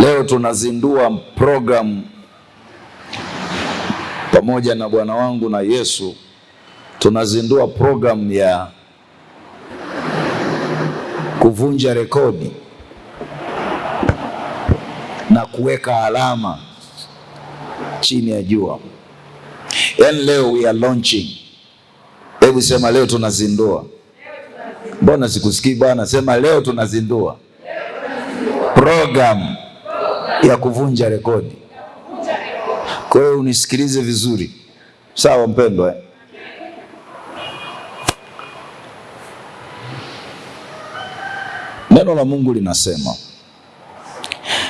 Leo tunazindua program pamoja na Bwana wangu na Yesu. Tunazindua program ya kuvunja rekodi na kuweka alama chini ya jua. Yani leo we are launching. Hebu sema leo tunazindua. Mbona sikusikii bwana? Sema leo tunazindua program ya kuvunja rekodi. Kwa hiyo unisikilize vizuri. Sawa mpendwa? Neno la Mungu linasema,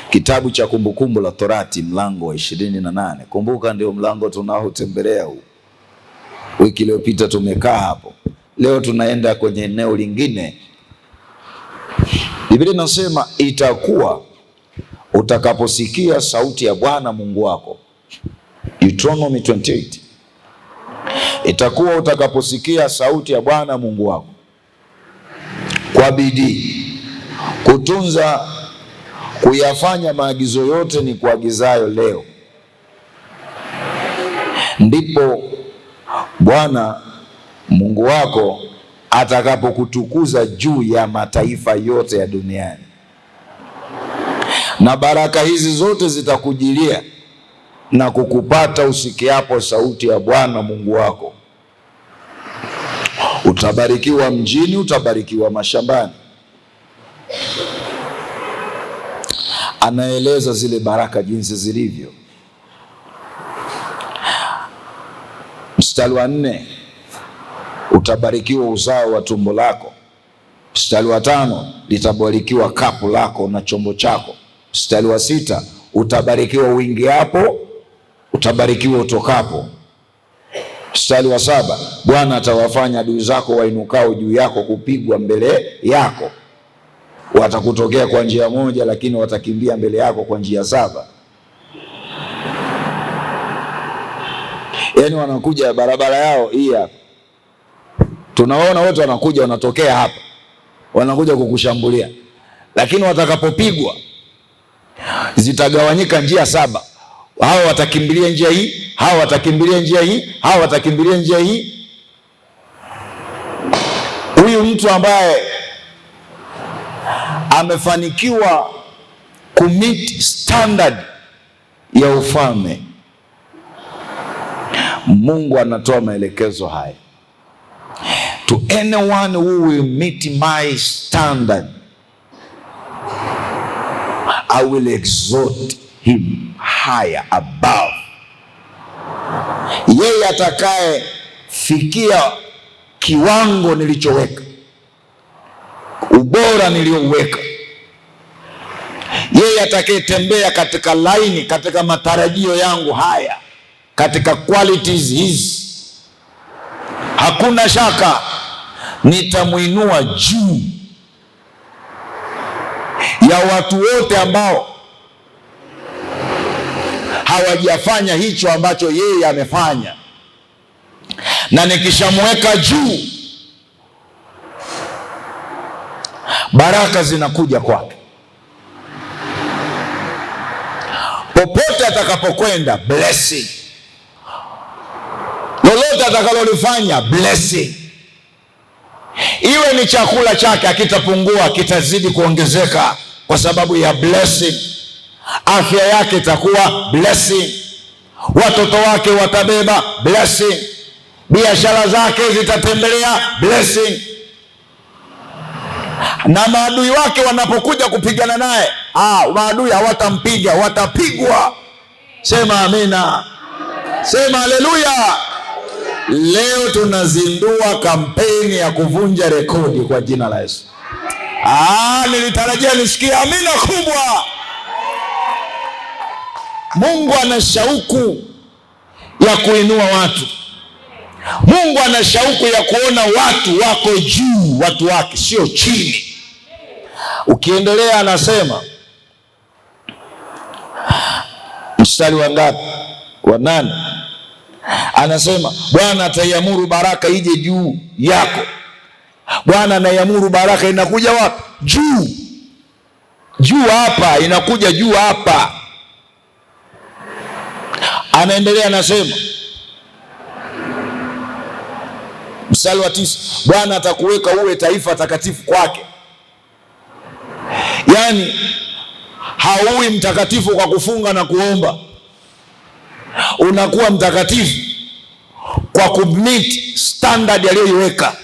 kitabu cha Kumbukumbu la Torati mlango wa 28. Kumbuka ndio mlango tunaotembelea huu. Wiki iliyopita tumekaa hapo. Leo tunaenda kwenye eneo lingine. Biblia inasema itakuwa utakaposikia sauti ya Bwana Mungu wako. Deuteronomy 28. Itakuwa utakaposikia sauti ya Bwana Mungu wako kwa bidii kutunza kuyafanya maagizo yote ni kuagizayo leo, ndipo Bwana Mungu wako atakapokutukuza juu ya mataifa yote ya duniani. Na baraka hizi zote zitakujilia na kukupata usikiapo sauti ya Bwana Mungu wako. Utabarikiwa mjini, utabarikiwa mashambani. Anaeleza zile baraka jinsi zilivyo. Mstari wa 4, utabarikiwa uzao wa tumbo lako. Mstari wa 5, litabarikiwa kapu lako na chombo chako. Mstari wa 6, utabarikiwa uingiapo, utabarikiwa utokapo. Mstari wa 7, Bwana atawafanya adui zako wainukao juu yako kupigwa mbele yako. Watakutokea kwa njia moja, lakini watakimbia mbele yako kwa njia 7. Yaani wanakuja barabara yao hii hapa. Tunawaona wote wanakuja, wanatokea hapa, wanakuja kukushambulia. Lakini watakapopigwa zitagawanyika njia 7. Hao watakimbilia njia hii, hao watakimbilia njia hii, hao watakimbilia njia hii. Huyu mtu ambaye amefanikiwa kumit standard ya ufalme, Mungu anatoa maelekezo haya: to anyone who will meet my standard, I will exalt him higher above. Yeye atakaye fikia kiwango nilichoweka, ubora nilioweka, yeye atakayetembea katika laini, katika matarajio yangu haya, katika qualities hizi, hakuna shaka nitamuinua juu ya watu wote ambao hawajafanya hicho ambacho yeye amefanya. Na nikishamweka juu, baraka zinakuja kwake. Popote atakapokwenda, blessing. Lolote atakalolifanya, blessing. Iwe ni chakula chake, akitapungua kitazidi kuongezeka kwa sababu ya blessing. Afya yake itakuwa blessing. Watoto wake watabeba blessing. Biashara zake zitatembelea blessing. Na maadui wake wanapokuja kupigana naye, maadui hawatampiga, watapigwa. Sema amina. Sema haleluya. Leo tunazindua kampeni ya kuvunja rekodi kwa jina la Yesu. Nilitarajia nisikie amina kubwa. Mungu ana shauku ya kuinua watu. Mungu ana shauku ya kuona watu wako juu, watu wake sio chini. Ukiendelea anasema, mstari wa ngapi? Wa 8. Anasema Bwana ataiamuru baraka ije juu yako. Bwana anaiamuru baraka, inakuja wapi? Juu. juu hapa, inakuja juu hapa. Anaendelea anasema, mstari wa 9, Bwana atakuweka uwe taifa takatifu kwake. Yaani hauwi mtakatifu kwa kufunga na kuomba, unakuwa mtakatifu kwa kumit standard aliyoiweka.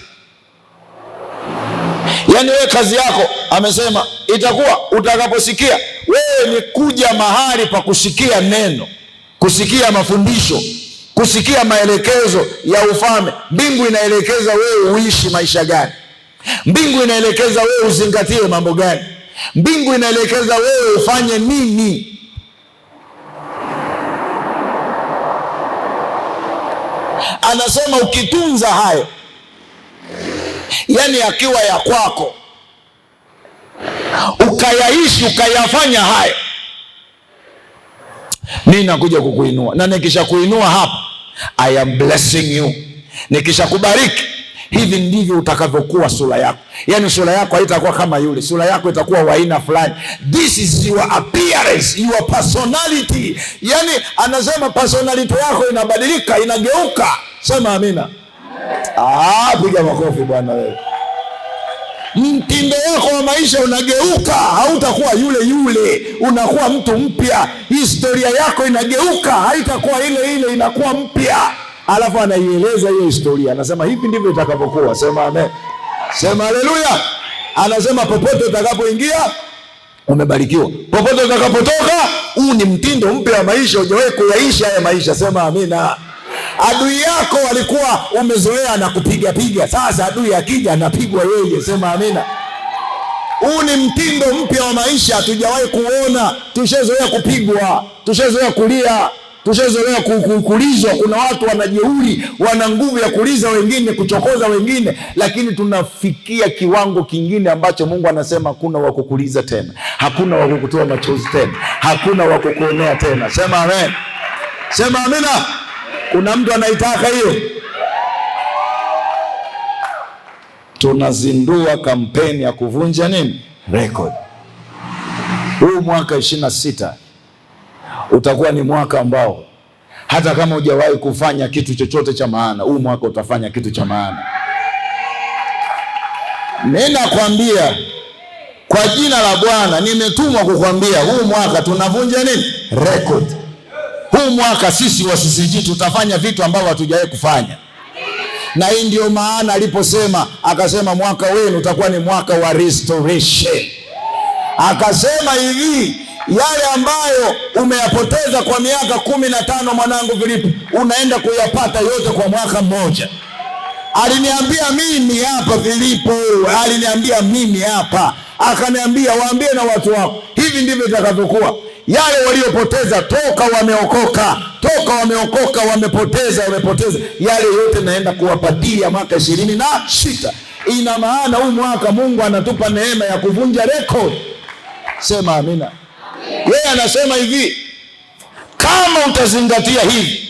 Yaani wewe kazi yako, amesema itakuwa utakaposikia wewe ni kuja mahali pa kusikia neno, kusikia mafundisho, kusikia maelekezo ya ufalme. Mbingu inaelekeza wewe uishi maisha gani, mbingu inaelekeza wewe uzingatie mambo gani, mbingu inaelekeza wewe ufanye nini. Anasema ukitunza hayo, yani akiwa ya kwako, ukayaishi, ukayafanya hayo, mimi nakuja kukuinua. Na nikisha kuinua hapa, I am blessing you. Nikisha kubariki, hivi ndivyo utakavyokuwa sura yako. Yani sura yako haitakuwa kama yule, sura yako itakuwa wa aina fulani. This is your appearance, your personality. Yani anasema personality yako inabadilika, inageuka. Sema amina. Piga makofi bwana wewe. Mtindo wako wa maisha unageuka, hautakuwa yule yule, unakuwa mtu mpya. Historia yako inageuka, haitakuwa ile ile, inakuwa mpya. Alafu anaieleza hiyo historia, anasema hivi ndivyo itakavyokuwa. Sema amen, sema haleluya. Anasema popote utakapoingia umebarikiwa, popote utakapotoka, huu ni mtindo mpya wa maisha, hujawahi kuyaishi haya maisha. Sema amina. Adui yako walikuwa umezoea na kupiga piga, sasa adui akija anapigwa yeye. Sema amina. Huu ni mtindo mpya wa maisha, hatujawahi kuona. Tushazoea kupigwa, tushazoea kulia, tushazoea kulizwa. Kuna watu wanajeuri, wana nguvu ya kuliza wengine, kuchokoza wengine, lakini tunafikia kiwango kingine ambacho Mungu anasema hakuna wa kukuliza tena, hakuna wa kukutoa machozi tena, hakuna wa kukuonea tena. Sema amen, sema amina. Kuna mtu anaitaka hiyo? Tunazindua kampeni ya kuvunja nini? Record. Huu mwaka 26 utakuwa ni mwaka ambao hata kama hujawahi kufanya kitu chochote cha maana, huu mwaka utafanya kitu cha maana. Ninakwambia kwa jina la Bwana, nimetumwa kukwambia huu mwaka tunavunja nini? Record. Huu mwaka sisi wa CCG tutafanya vitu ambavyo hatujawahi kufanya. Na hii ndio maana aliposema, akasema mwaka wenu utakuwa ni mwaka wa restoration. Akasema hivi, yale ambayo umeyapoteza kwa miaka 15, mwanangu Filipo, unaenda kuyapata yote kwa mwaka mmoja. Aliniambia mimi hapa Filipo, aliniambia mimi hapa, akaniambia waambie na watu wako, hivi ndivyo itakavyokuwa. Yale waliopoteza toka wameokoka, wamepoteza, yale yote naenda kuwapatia mwaka 26. Ina maana huu mwaka Mungu anatupa neema ya kuvunja record. Sema amina. Yeye anasema hivi, kama utazingatia hivi,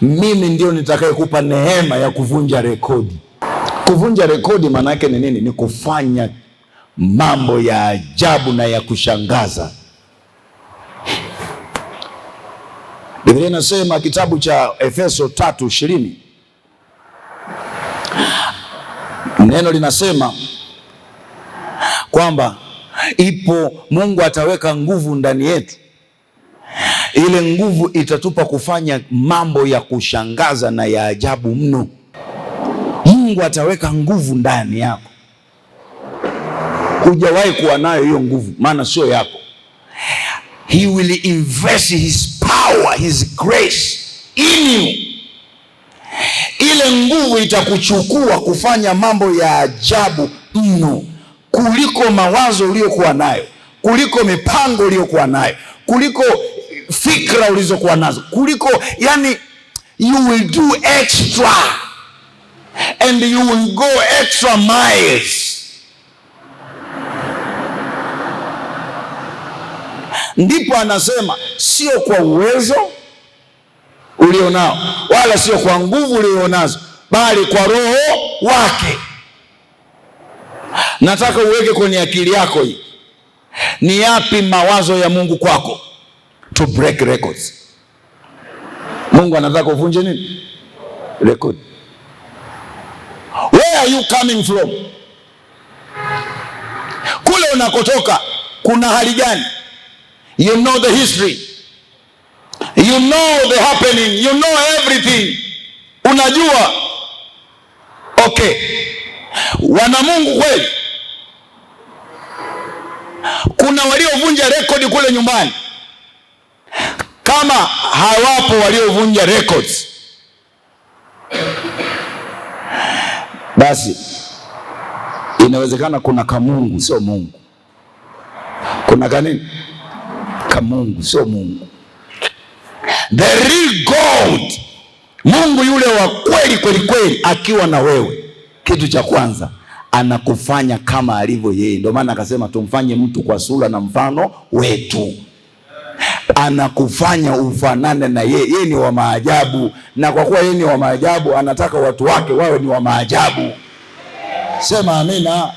mimi ndio nitakayekupa neema ya kuvunja rekodi. Kuvunja rekodi maana yake ni nini? Ni kufanya mambo ya ajabu na ya kushangaza. Biblia inasema kitabu cha Efeso 3:20, neno linasema kwamba Mungu ataweka nguvu ndani yetu. Ile nguvu itatupa kufanya mambo ya kushangaza na ya ajabu mno. Mungu ataweka nguvu ndani yako, hujawahi kuwa nayo hiyo nguvu, maana sio yako. He will invest his power, his grace in you. Ile nguvu itakuchukua kufanya mambo ya ajabu mno, kuliko mawazo uliyokuwa nayo, kuliko mipango uliyokuwa nayo, kuliko fikra ulizokuwa nazo, kuliko, yani you will do extra and you will go extra miles. Ndipo anasema sio kwa uwezo ulionao, wala sio kwa nguvu ulionazo, bali kwa Roho wake. Nataka uweke kwenye akili yako hii, Ni yapi mawazo ya Mungu kwako? To break records. Mungu anataka uvunje nini? Record. Where are you coming from? Kule unakotoka kuna hali gani? You know the history, you know the happening, you know everything. Unajua. Okay, wana Mungu kweli? Kuna waliovunja rekodi kule nyumbani? Kama hawapo waliovunja records, basi inawezekana kuna kamungu sio Mungu. Kuna kanini? Kamungu sio Mungu. The real God, Mungu yule wa kweli kweli kweli, akiwa na wewe, kitu cha kwanza anakufanya kama alivyo yeye. Ndio maana akasema tumfanye mtu kwa sura na mfano wetu. Anakufanya ufanane na yeye. Yeye ni wa maajabu, na kwa kuwa yeye ni wa maajabu, anataka watu wake wawe ni wa maajabu. Sema amina.